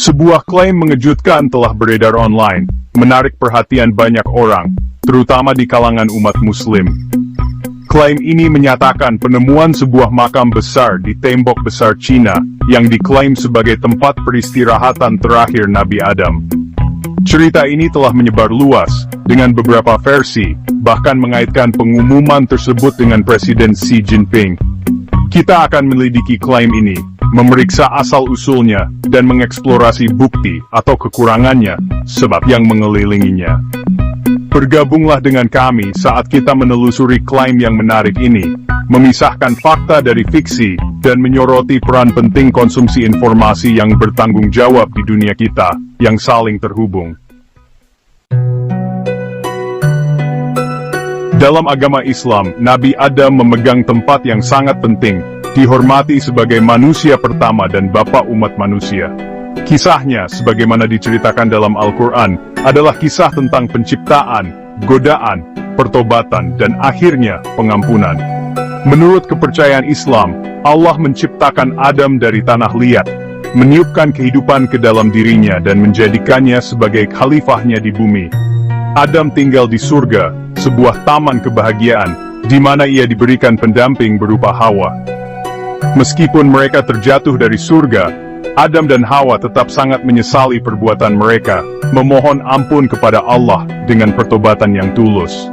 Sebuah klaim mengejutkan telah beredar online, menarik perhatian banyak orang, terutama di kalangan umat Muslim. Klaim ini menyatakan penemuan sebuah makam besar di tembok besar Cina, yang diklaim sebagai tempat peristirahatan terakhir Nabi Adam. Cerita ini telah menyebar luas, dengan beberapa versi, bahkan mengaitkan pengumuman tersebut dengan Presiden Xi Jinping. Kita akan melidiki klaim ini, memeriksa asal-usulnya, dan mengeksplorasi bukti atau kekurangannya, sebab yang mengelilinginya. Bergabunglah dengan kami saat kita menelusuri klaim yang menarik ini, memisahkan fakta dari fiksi, dan menyoroti peran penting konsumsi informasi yang bertanggung jawab di dunia kita, yang saling terhubung. Dalam agama Islam, Nabi Adam memegang tempat yang sangat penting, dihormati sebagai manusia pertama dan bapa umat manusia. Kisahnya, sebagaimana diceritakan dalam Al-Quran, adalah kisah tentang penciptaan, godaan, pertobatan, dan akhirnya pengampunan. Menurut kepercayaan Islam, Allah menciptakan Adam dari tanah liat, meniupkan kehidupan ke dalam dirinya dan menjadikannya sebagai khalifahnya di bumi. Adam tinggal di surga, sebuah taman kebahagiaan, di mana ia diberikan pendamping berupa Hawa. Meskipun mereka terjatuh dari surga, Adam dan Hawa tetap sangat menyesali perbuatan mereka, memohon ampun kepada Allah dengan pertobatan yang tulus.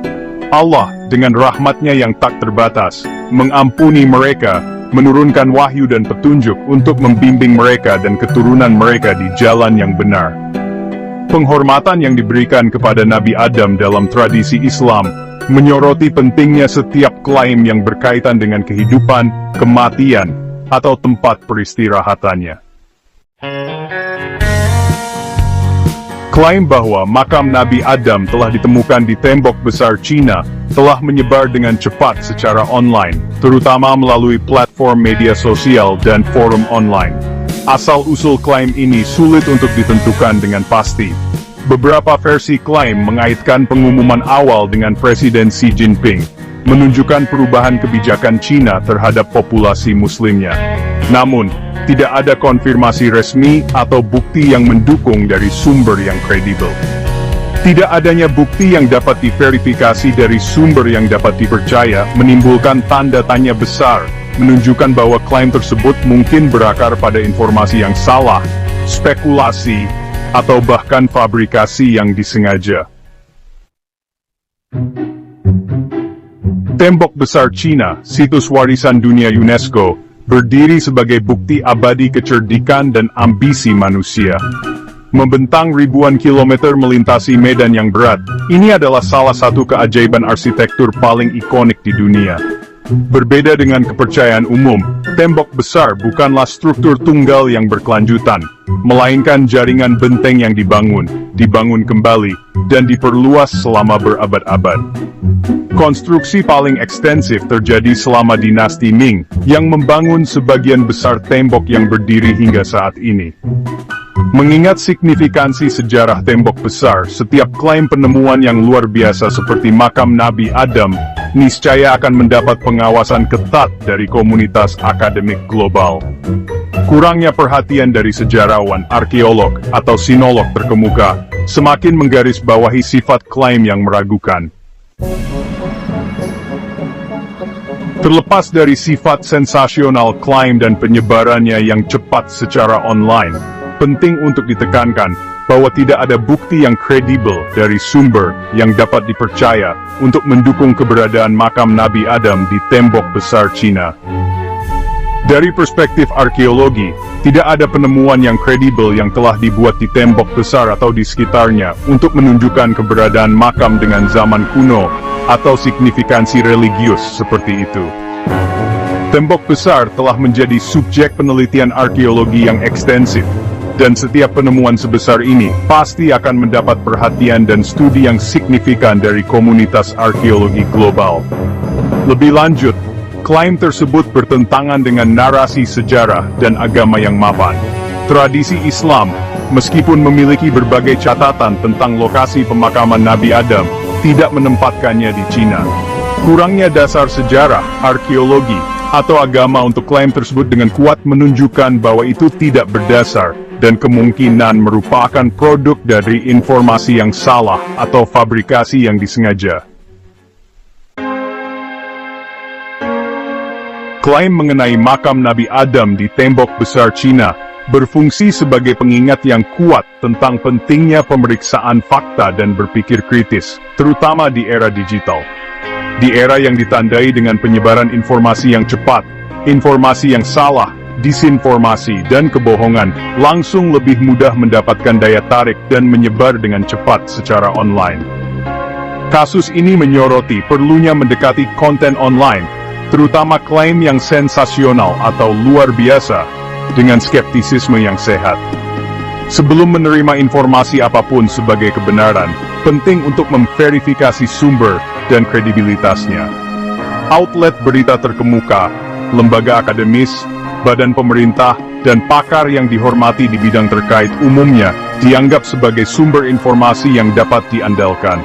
Allah, dengan rahmatnya yang tak terbatas, mengampuni mereka, menurunkan wahyu dan petunjuk untuk membimbing mereka dan keturunan mereka di jalan yang benar. Penghormatan yang diberikan kepada Nabi Adam dalam tradisi Islam, menyoroti pentingnya setiap klaim yang berkaitan dengan kehidupan, kematian, atau tempat peristirahatannya. Klaim bahwa makam Nabi Adam telah ditemukan di tembok besar Cina, telah menyebar dengan cepat secara online, terutama melalui platform media sosial dan forum online. Asal-usul klaim ini sulit untuk ditentukan dengan pasti. Beberapa versi klaim mengaitkan pengumuman awal dengan Presiden Xi Jinping, menunjukkan perubahan kebijakan Cina terhadap populasi Muslimnya. Namun, tidak ada konfirmasi resmi atau bukti yang mendukung dari sumber yang kredibel. Tidak adanya bukti yang dapat diverifikasi dari sumber yang dapat dipercaya menimbulkan tanda tanya besar, menunjukkan bahwa klaim tersebut mungkin berakar pada informasi yang salah, spekulasi, atau bahkan fabrikasi yang disengaja. Tembok besar Cina, situs warisan dunia UNESCO, berdiri sebagai bukti abadi kecerdikan dan ambisi manusia. Membentang ribuan kilometer melintasi medan yang berat, ini adalah salah satu keajaiban arsitektur paling ikonik di dunia. Berbeda dengan kepercayaan umum, tembok besar bukanlah struktur tunggal yang berkelanjutan, melainkan jaringan benteng yang dibangun kembali, dan diperluas selama berabad-abad. Konstruksi paling ekstensif terjadi selama dinasti Ming, yang membangun sebagian besar tembok yang berdiri hingga saat ini. Mengingat signifikansi sejarah tembok besar, setiap klaim penemuan yang luar biasa seperti makam Nabi Adam, niscaya akan mendapat pengawasan ketat dari komunitas akademik global. Kurangnya perhatian dari sejarawan, arkeolog, atau sinolog terkemuka, semakin menggarisbawahi sifat klaim yang meragukan. Terlepas dari sifat sensasional klaim dan penyebarannya yang cepat secara online, penting untuk ditekankan bahwa tidak ada bukti yang kredibel dari sumber yang dapat dipercaya untuk mendukung keberadaan makam Nabi Adam di tembok besar Cina. Dari perspektif arkeologi, tidak ada penemuan yang kredibel yang telah dibuat di tembok besar atau di sekitarnya untuk menunjukkan keberadaan makam dengan zaman kuno atau signifikansi religius seperti itu. Tembok besar telah menjadi subjek penelitian arkeologi yang ekstensif, dan setiap penemuan sebesar ini pasti akan mendapat perhatian dan studi yang signifikan dari komunitas arkeologi global. Lebih lanjut, klaim tersebut bertentangan dengan narasi sejarah dan agama yang mapan. Tradisi Islam, meskipun memiliki berbagai catatan tentang lokasi pemakaman Nabi Adam, tidak menempatkannya di Cina. Kurangnya dasar sejarah, arkeologi, atau agama untuk klaim tersebut dengan kuat menunjukkan bahwa itu tidak berdasar, dan kemungkinan merupakan produk dari informasi yang salah atau fabrikasi yang disengaja. Klaim mengenai makam Nabi Adam di tembok besar Cina berfungsi sebagai pengingat yang kuat tentang pentingnya pemeriksaan fakta dan berpikir kritis, terutama di era digital. Di era yang ditandai dengan penyebaran informasi yang cepat, informasi yang salah, disinformasi, dan kebohongan, langsung lebih mudah mendapatkan daya tarik dan menyebar dengan cepat secara online. Kasus ini menyoroti perlunya mendekati konten online, terutama klaim yang sensasional atau luar biasa, dengan skeptisisme yang sehat. Sebelum menerima informasi apapun sebagai kebenaran, penting untuk memverifikasi sumber dan kredibilitasnya. Outlet berita terkemuka, lembaga akademis, badan pemerintah, dan pakar yang dihormati di bidang terkait umumnya dianggap sebagai sumber informasi yang dapat diandalkan.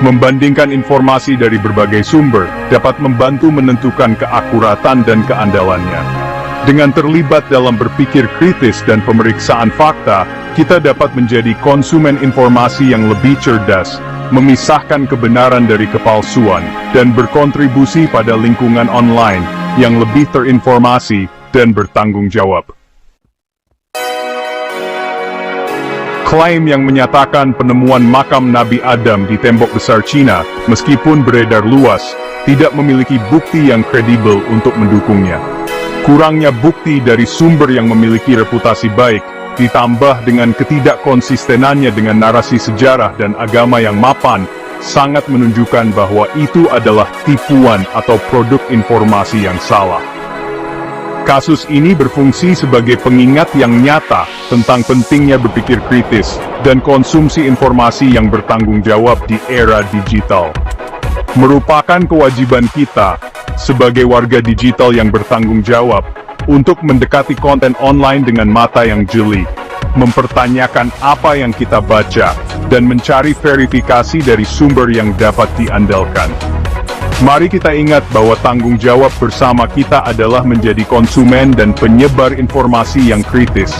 Membandingkan informasi dari berbagai sumber dapat membantu menentukan keakuratan dan keandalannya. Dengan terlibat dalam berpikir kritis dan pemeriksaan fakta, kita dapat menjadi konsumen informasi yang lebih cerdas, memisahkan kebenaran dari kepalsuan, dan berkontribusi pada lingkungan online yang lebih terinformasi dan bertanggung jawab. Klaim yang menyatakan penemuan makam Nabi Adam di tembok besar Cina, meskipun beredar luas, tidak memiliki bukti yang kredibel untuk mendukungnya. Kurangnya bukti dari sumber yang memiliki reputasi baik, ditambah dengan ketidakkonsistenannya dengan narasi sejarah dan agama yang mapan, sangat menunjukkan bahwa itu adalah tipuan atau produk informasi yang salah. Kasus ini berfungsi sebagai pengingat yang nyata tentang pentingnya berpikir kritis dan konsumsi informasi yang bertanggung jawab di era digital. Merupakan kewajiban kita sebagai warga digital yang bertanggung jawab untuk mendekati konten online dengan mata yang jeli, mempertanyakan apa yang kita baca, dan mencari verifikasi dari sumber yang dapat diandalkan. Mari kita ingat bahwa tanggung jawab bersama kita adalah menjadi konsumen dan penyebar informasi yang kritis,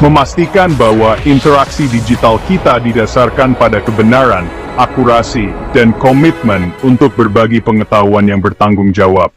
memastikan bahwa interaksi digital kita didasarkan pada kebenaran, akurasi, dan komitmen untuk berbagi pengetahuan yang bertanggung jawab.